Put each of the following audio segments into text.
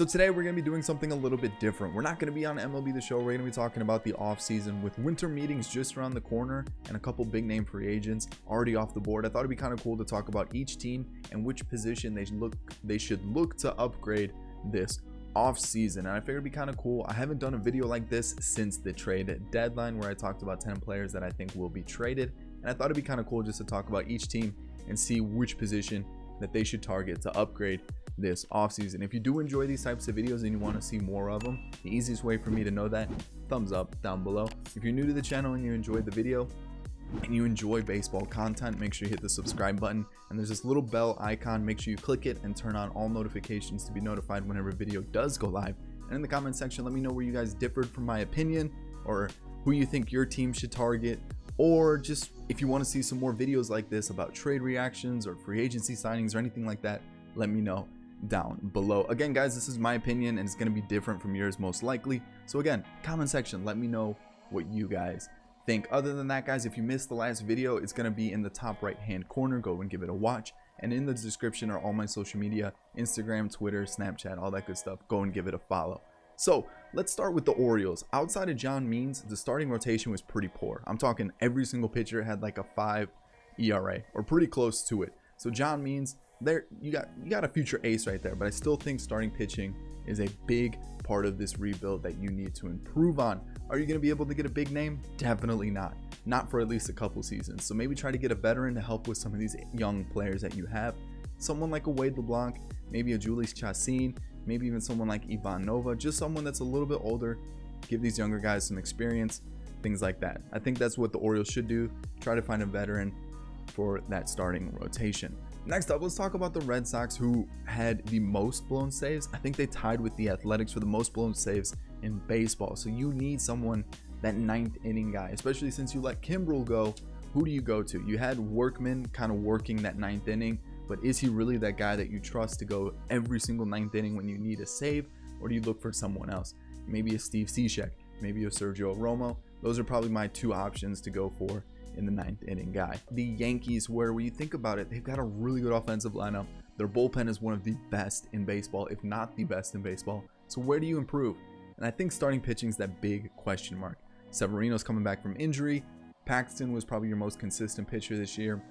So today we're going to be doing something a little bit different. We're not going to be on MLB The Show. We're going to be talking about the off season with winter meetings just around the corner and a couple big name free agents already off the board. I thought it'd be kind of cool to talk about each team and which position they should look to upgrade this off season. And I figured it'd be kind of cool. I haven't done a video like this since the trade deadline where I talked about 10 players that I think will be traded. And I thought it'd be kind of cool just to talk about each team and see which position that they should target to upgrade this offseason. If you do enjoy these types of videos and you want to see more of them, the easiest way for me to know that, thumbs up down below. If you're new to the channel and you enjoyed the video and you enjoy baseball content, make sure you hit the subscribe button, and there's this little bell icon. Make sure you click it and turn on all notifications to be notified whenever a video does go live. And in the comment section, let me know where you guys differed from my opinion, or who you think your team should target, or just if you want to see some more videos like this about trade reactions or free agency signings or anything like that, let me know down below. Again, guys, this is my opinion and it's going to be different from yours most likely. So again, comment section, let me know what you guys think. Other than that, guys, if you missed the last video, it's going to be in the top right hand corner. Go and give it a watch, and in the description are all my social media: Instagram, Twitter, Snapchat, all that good stuff. Go and give it a follow. So let's start with the Orioles. Outside of John Means, the starting rotation was pretty poor. I'm talking every single pitcher had like a 5 ERA or pretty close to it. So John Means, there you got a future ace right there, but I still think starting pitching is a big part of this rebuild that you need to improve on. Are you going to be able to get a big name? Definitely not for at least a couple seasons. So maybe try to get a veteran to help with some of these young players that you have. Someone like a Wade LeBlanc, maybe a Julius Chassin, maybe even someone like Ivan Nova, just someone that's a little bit older. Give these younger guys some experience, things like that. I think that's what the Orioles should do. Try to find a veteran for that starting rotation. Next up, let's talk about the Red Sox, who had the most blown saves. I think they tied with the Athletics for the most blown saves in baseball. So you need someone, that 9th inning guy, especially since you let Kimbrel go. Who do you go to? You had Workman kind of working that 9th inning, but is he really that guy that you trust to go every single 9th inning when you need a save? Or do you look for someone else? Maybe a Steve Cishek, maybe a Sergio Romo. Those are probably my two options to go for in the 9th inning guy. The Yankees, where when you think about it, they've got a really good offensive lineup. Their bullpen is one of the best in baseball, if not the best in baseball. So where do you improve? And I think starting pitching is that big question mark. Severino's coming back from injury. Paxton was probably your most consistent pitcher this year.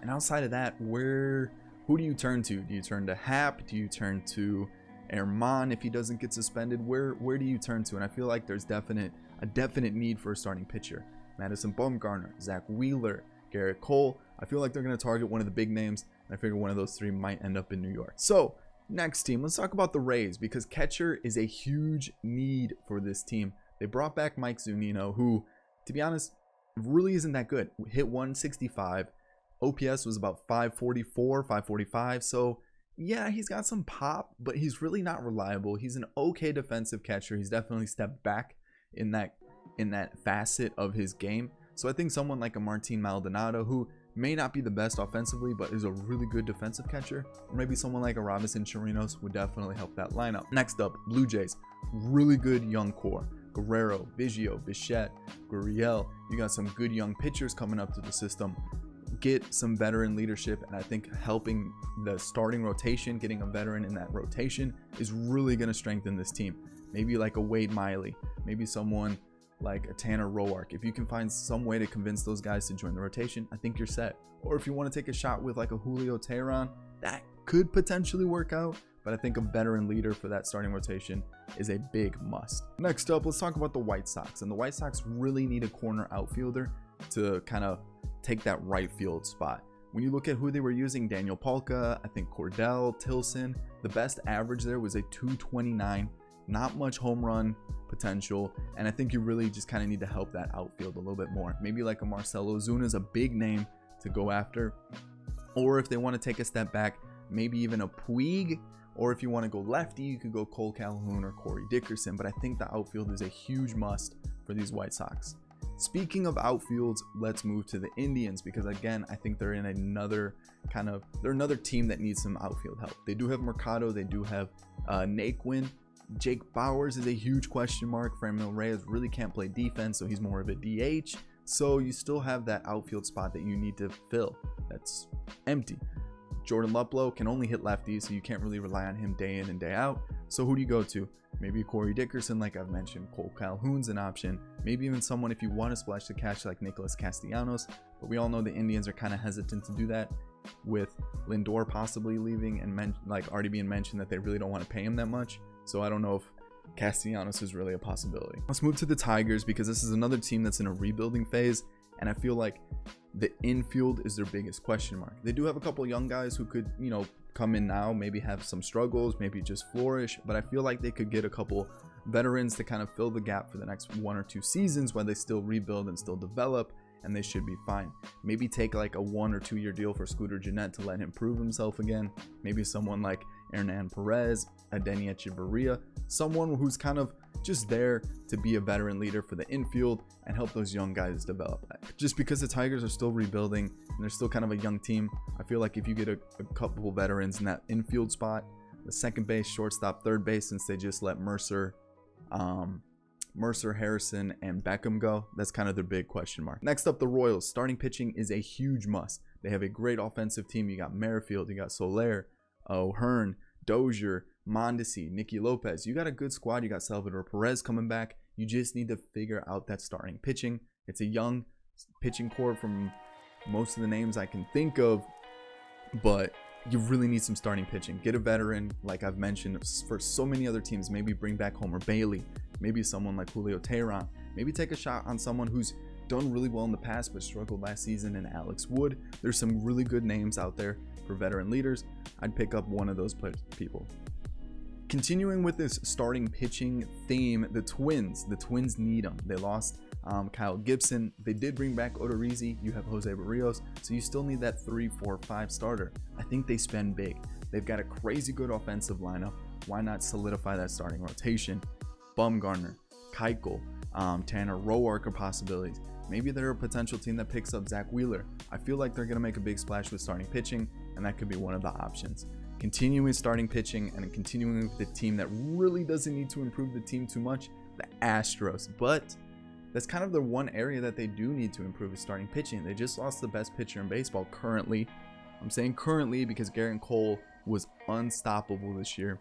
And outside of that, who do you turn to? Do you turn to Happ? Do you turn to Erman if he doesn't get suspended? Where do you turn to? And I feel like there's a definite need for a starting pitcher. Madison Bumgarner, Zach Wheeler, Garrett Cole. I feel like they're going to target one of the big names, and I figure one of those three might end up in New York. So next team, let's talk about the Rays, because catcher is a huge need for this team. They brought back Mike Zunino, who, to be honest, really isn't that good. Hit 165. OPS was about 544, 545. So yeah, he's got some pop, but he's really not reliable. He's an okay defensive catcher. He's definitely stepped back in that facet of his game. So I think someone like a Martin Maldonado, who may not be the best offensively but is a really good defensive catcher, or maybe someone like a Robinson Chirinos, would definitely help that lineup. Next up, Blue Jays, really good young core. Guerrero, Biggio, Bichette, Gurriel. You got some good young pitchers coming up to the system. Get some veteran leadership, and I think helping the starting rotation, getting a veteran in that rotation, is really going to strengthen this team. Maybe like a Wade Miley, maybe someone like a Tanner Roark. If you can find some way to convince those guys to join the rotation, I think you're set. Or if you want to take a shot with like a Julio Teheran, that could potentially work out, but I think a veteran leader for that starting rotation is a big must. Next up, let's talk about the White Sox. And the White Sox really need a corner outfielder to kind of take that right field spot. When you look at who they were using, Daniel Palka, I think Cordell, Tilson, the best average there was a 229. Not much home run potential, and I think you really just kind of need to help that outfield a little bit more. Maybe like a Marcelo Ozuna is a big name to go after, or if they want to take a step back, maybe even a Puig, or if you want to go lefty, you could go Cole Calhoun or Corey Dickerson. But I think the outfield is a huge must for these White Sox. Speaking of outfields, let's move to the Indians, because again, I think they're in another they're another team that needs some outfield help. They do have Mercado, they do have Naquin. Jake Bowers is a huge question mark. Franmil Reyes really can't play defense, so he's more of a DH. So you still have that outfield spot that you need to fill that's empty. Jordan Luplow can only hit lefties, so you can't really rely on him day in and day out. So who do you go to? Maybe Corey Dickerson, like I've mentioned. Cole Calhoun's an option. Maybe even someone if you want to splash the cash like Nicholas Castellanos. But we all know the Indians are kind of hesitant to do that, with Lindor possibly leaving and already being mentioned that they really don't want to pay him that much. So I don't know if Castellanos is really a possibility. Let's move to the Tigers, because this is another team that's in a rebuilding phase, and I feel like the infield is their biggest question mark. They do have a couple young guys who could, come in now, maybe have some struggles, maybe just flourish, but I feel like they could get a couple veterans to kind of fill the gap for the next 1 or 2 seasons while they still rebuild and still develop, and they should be fine. Maybe take like a 1 or 2 year deal for Scooter Gennett to let him prove himself again. Maybe someone like Hernan Perez, Adeiny Echeverria, someone who's kind of just there to be a veteran leader for the infield and help those young guys develop. Just because the Tigers are still rebuilding and they're still kind of a young team, I feel like if you get a couple veterans in that infield spot, the second base, shortstop, third base, since they just let Mercer, Harrison, and Beckham go, that's kind of their big question mark. Next up, the Royals. Starting pitching is a huge must. They have a great offensive team. You got Merrifield, you got Soler, O'Hearn, Dozier, Mondesi, Nicky Lopez. You got a good squad. You got Salvador Perez coming back. You just need to figure out that starting pitching. It's a young pitching core from most of the names I can think of, but you really need some starting pitching. Get a veteran, like I've mentioned for so many other teams. Maybe bring back Homer Bailey, maybe someone like Julio Teheran. Maybe take a shot on someone who's done really well in the past but struggled last season in Alex Wood. There's some really good names out there for veteran leaders. I'd pick up one of those people. Continuing with this starting pitching theme, the Twins need them. They lost Kyle Gibson. They did bring back Odorizzi. You have Jose Barrios, so you still need that 3, 4, 5 starter. I think they spend big. They've got a crazy good offensive lineup. Why not solidify that starting rotation? Bumgarner, Keuchel, Tanner Roark are possibilities. Maybe they're a potential team that picks up Zach Wheeler. I feel like they're going to make a big splash with starting pitching, and that could be one of the options. Continuing starting pitching and continuing with the team that really doesn't need to improve the team too much, the Astros. But that's kind of the one area that they do need to improve is starting pitching. They just lost the best pitcher in baseball currently. I'm saying currently because Garrett Cole was unstoppable this year,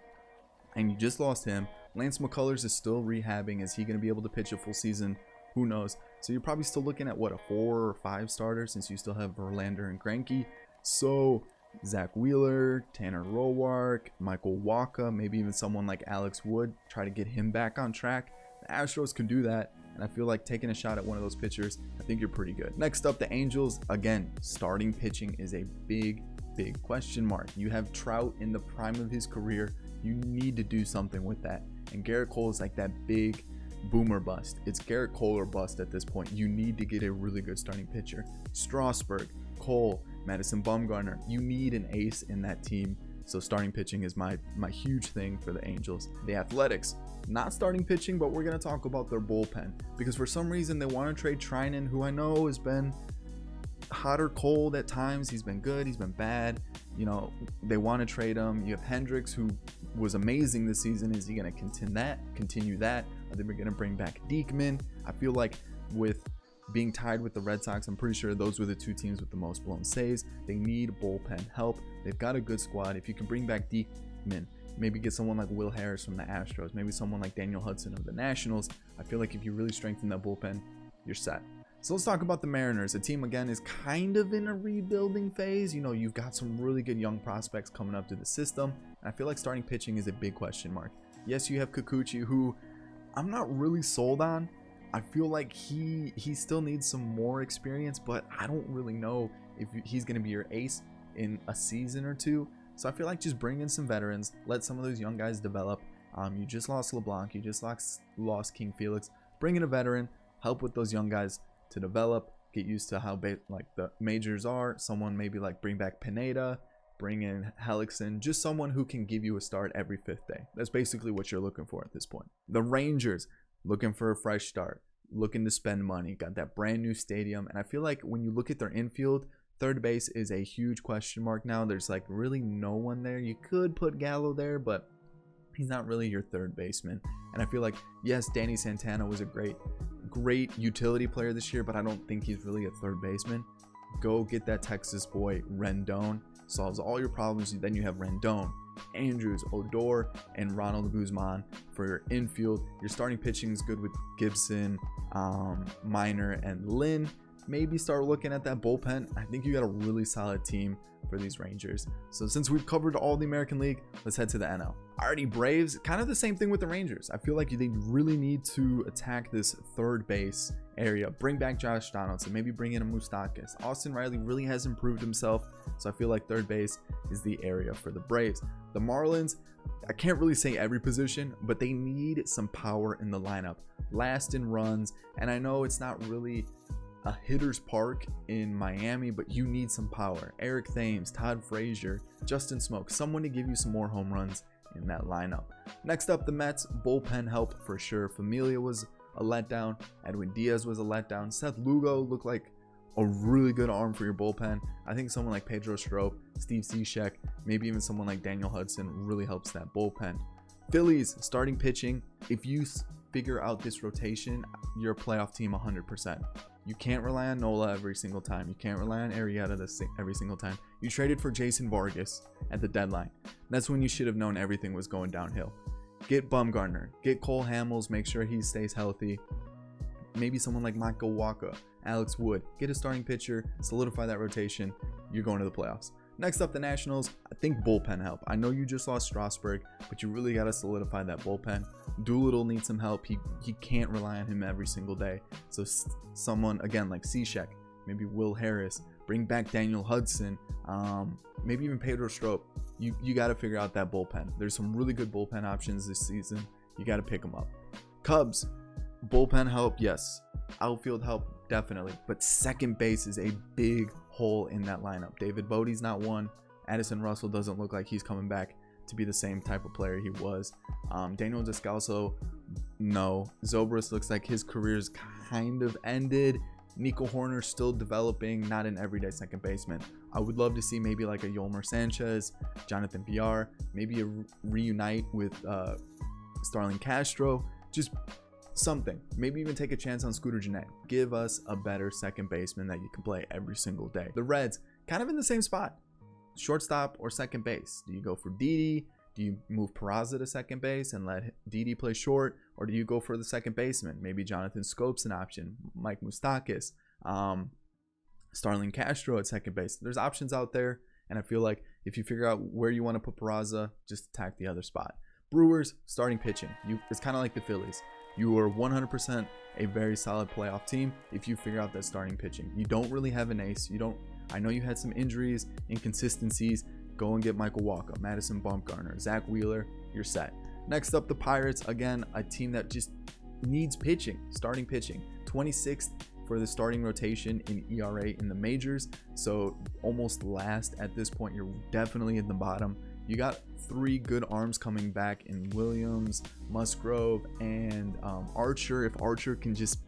and you just lost him. Lance McCullers is still rehabbing. Is he going to be able to pitch a full season? Who knows? So you're probably still looking at what, a 4 or 5 starter, since you still have Verlander and Greinke. So Zach Wheeler, Tanner Roark, Michael Wacha, maybe even someone like Alex Wood, try to get him back on track. The Astros can do that, and I feel like taking a shot at one of those pitchers, I think you're pretty good. Next up, the Angels. Again, starting pitching is a big question mark. You have Trout in the prime of his career. You need to do something with that, and Garrett Cole is like that big boomer bust. It's Garrett Cole or bust at this point. You need to get a really good starting pitcher. Strasburg, Cole, Madison Bumgarner. You need an ace in that team. So starting pitching is my huge thing for the Angels. The Athletics, not starting pitching, but we're going to talk about their bullpen, because for some reason they want to trade Treinen, who I know has been hot or cold at times. He's been good, he's been bad. They want to trade him. You have Hendricks, who was amazing this season. Is he going to continue that? Are they going to bring back Diekman? I feel like with being tied with the Red Sox, I'm pretty sure those were the 2 teams with the most blown saves. They need bullpen help. They've got a good squad. If you can bring back Diekman, maybe get someone like Will Harris from the Astros, maybe someone like Daniel Hudson of the Nationals, I feel like if you really strengthen that bullpen, you're set. So let's talk about the Mariners. The team, again, is kind of in a rebuilding phase. You've got some really good young prospects coming up through the system, and I feel like starting pitching is a big question mark. Yes, you have Kikuchi, who I'm not really sold on. I feel like he still needs some more experience, but I don't really know if he's going to be your ace in a season or 2. So I feel like just bring in some veterans, let some of those young guys develop. You just lost LeBlanc, you just lost King Felix. Bring in a veteran, help with those young guys to develop, get used to how the majors are. Someone maybe like bring back Pineda, bring in Hellickson, just someone who can give you a start every 5th day. That's basically what you're looking for at this point. The Rangers, looking for a fresh start, looking to spend money, got that brand new stadium, and I feel like when you look at their infield, third base is a huge question mark now. There's like really no one there. You could put Gallo there, but he's not really your third baseman. And I feel like, yes, Danny Santana was a great utility player this year, but I don't think he's really a third baseman. Go get that Texas boy Rendon, solves all your problems. Then you have Rendon, Andrews, Odor, and Ronald Guzman for your infield. Your starting pitching is good with Gibson, Minor, and Lynn. Maybe start looking at that bullpen. I think you got a really solid team for these Rangers. So since we've covered all the American League, let's head to the NL. Alrighty, Braves, kind of the same thing with the Rangers. I feel like they really need to attack this third base area. Bring back Josh Donaldson, maybe bring in a Moustakas. Austin Riley really has improved himself, so I feel like third base is the area for the Braves. The Marlins, I can't really say every position, but they need some power in the lineup. Last in runs, and I know it's not really a hitter's park in Miami, but you need some power. Eric Thames, Todd Frazier, Justin Smoke, someone to give you some more home runs in that lineup. Next up, the Mets, bullpen help for sure. Familia was a letdown. Edwin Diaz was a letdown. Seth Lugo looked like a really good arm for your bullpen. I think someone like Pedro Strop, Steve Cishek, maybe even someone like Daniel Hudson really helps that bullpen. Phillies, starting pitching. If you figure out this rotation, you're a playoff team 100%. You can't rely on Nola every single time. You can't rely on Arrieta every single time. You traded for Jason Vargas at the deadline. That's when you should have known everything was going downhill. Get Bumgarner. Get Cole Hamels. Make sure he stays healthy. Maybe someone like Michael Wacha, Alex Wood. Get a starting pitcher. Solidify that rotation. You're going to the playoffs. Next up, the Nationals. I think bullpen help. I know you just lost Strasburg, but you really got to solidify that bullpen. Doolittle needs some help. He can't rely on him every single day. So someone, again, like Cishek, maybe Will Harris. Bring back Daniel Hudson. Maybe even Pedro Strop. You got to figure out that bullpen. There's some really good bullpen options this season. You got to pick them up. Cubs, bullpen help, yes. Outfield help, definitely. But second base is a big hole in that lineup. David Bodie's not one. Addison Russell doesn't look like he's coming back to be the same type of player he was. Daniel Descalso, no. Zobrist looks like his career's kind of ended. Nico Horner still developing, not an everyday second baseman. I would love to see maybe like a Yolmer Sanchez, Jonathan Villar, maybe a reunite with Starlin Castro, just something. Maybe even take a chance on Scooter Gennett. Give us a better second baseman that you can play every single day. The Reds, kind of in the same spot. Shortstop or second base. Do you go for Didi? Do you move Peraza to second base and let Didi play short? Or do you go for the second baseman? Maybe Jonathan Scope's an option. Mike Moustakas. Starlin Castro at second base. There's options out there. And I feel like if you figure out where you want to put Peraza, just attack the other spot. Brewers, starting pitching. It's kind of like the Phillies. You are 100% a very solid playoff team if you figure out that starting pitching. You don't really have an ace. I know you had some injuries, inconsistencies. Go and get Michael Wacha, Madison Bumgarner, Zach Wheeler. You're set. Next up, the Pirates. Again, a team that just needs pitching, starting pitching. 26th for the starting rotation in ERA in the majors. So almost last at this point. You're definitely in the bottom. You got 3 good arms coming back in Williams, Musgrove, and Archer. If Archer can just,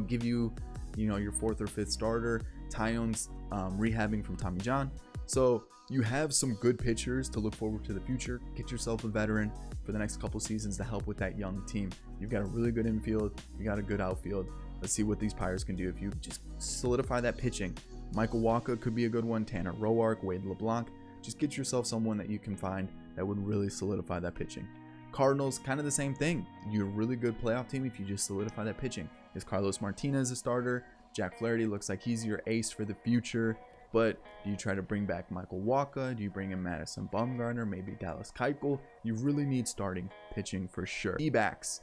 give you, your 4th or 5th starter. Tyone's rehabbing from Tommy John. So you have some good pitchers to look forward to the future. Get yourself a veteran for the next couple seasons to help with that young team. You've got a really good infield. You got a good outfield. Let's see what these Pirates can do if you just solidify that pitching. Michael Wacha could be a good one. Tanner Roark, Wade LeBlanc. Just get yourself someone that you can find that would really solidify that pitching. Cardinals, kind of the same thing. You're a really good playoff team if you just solidify that pitching. Is Carlos Martinez a starter? Jack Flaherty looks like he's your ace for the future. But do you try to bring back Michael Wacha? Do you bring in Madison Bumgarner? Maybe Dallas Keuchel? You really need starting pitching for sure. D-backs.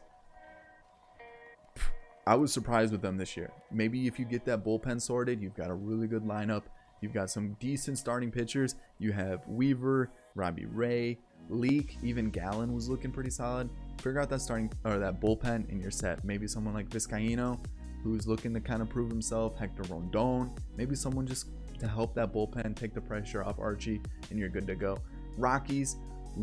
I was surprised with them this year. Maybe if you get that bullpen sorted, you've got a really good lineup. You've got some decent starting pitchers. You have Weaver, Robbie Ray, Leake, even Gallen was looking pretty solid. Figure out that that bullpen and you're set. Maybe someone like Vizcaino, who's looking to kind of prove himself. Hector Rondon. Maybe someone just to help that bullpen, take the pressure off Archie, and you're good to go. Rockies,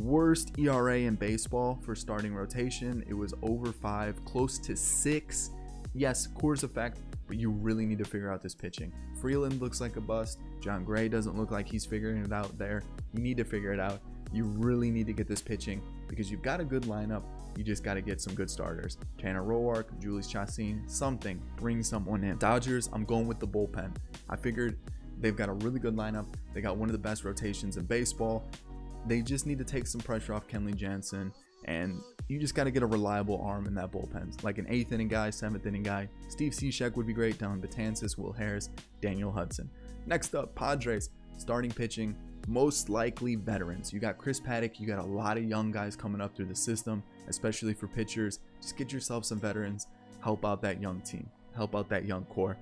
worst ERA in baseball for starting rotation. It was over 5, close to 6. Yes, Coors effect, but you really need to figure out this pitching. Freeland looks like a bust. John Gray doesn't look like he's figuring it out there. You need to figure it out. You really need to get this pitching because you've got a good lineup. You just got to get some good starters. Tanner Roark, Julius Chassin, something. Bring someone in. Dodgers, I'm going with the bullpen. I figured they've got a really good lineup. They got one of the best rotations in baseball. they just need to take some pressure off Kenley Jansen, and you just got to get a reliable arm in that bullpen, like an 8th inning guy, 7th inning guy. Steve Cishek would be great. Dylan Betances, Will Harris, Daniel Hudson. Next up, Padres starting pitching, most likely veterans. You got Chris Paddock. You got a lot of young guys coming up through the system, especially for pitchers. Just get yourself some veterans, help out that young team, help out that young core.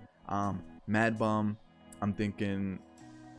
Mad Bum, I'm thinking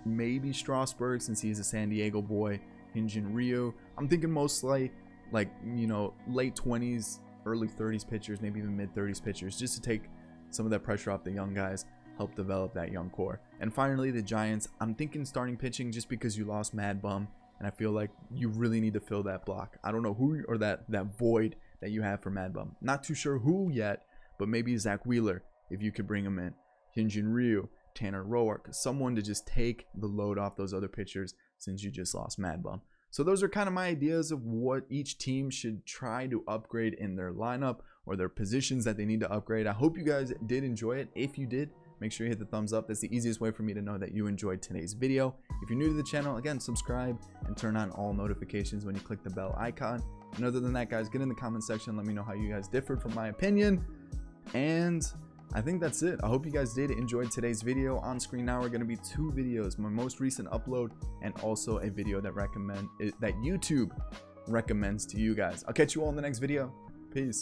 maybe Strasburg, since he's a San Diego boy. Hyunjin Ryu, I'm thinking mostly like, you know, late 20s, early 30s pitchers, maybe even mid 30s pitchers, just to take some of that pressure off the young guys, help develop that young core. And finally, the Giants, I'm thinking starting pitching, just because you lost Mad Bum, and I feel like you really need to fill that block. I don't know who, or that void that you have for Mad Bum. Not too sure who yet, but maybe Zach Wheeler, if you could bring him in. Hyunjin Ryu, Tanner Roark, someone to just take the load off those other pitchers, since you just lost Mad Bum. So those are kind of my ideas of what each team should try to upgrade in their lineup, or their positions that they need to upgrade. I hope you guys did enjoy it. If you did, make sure you hit the thumbs up. That's the easiest way for me to know that you enjoyed today's video. If you're new to the channel, again, subscribe and turn on all notifications when you click the bell icon. And other than that, guys, get in the comment section. Let me know how you guys differed from my opinion. And I think that's it. I hope you guys did enjoy today's video. On screen now are going to be 2 videos, my most recent upload, and also a video that YouTube recommends to you guys. I'll catch you all in the next video. Peace.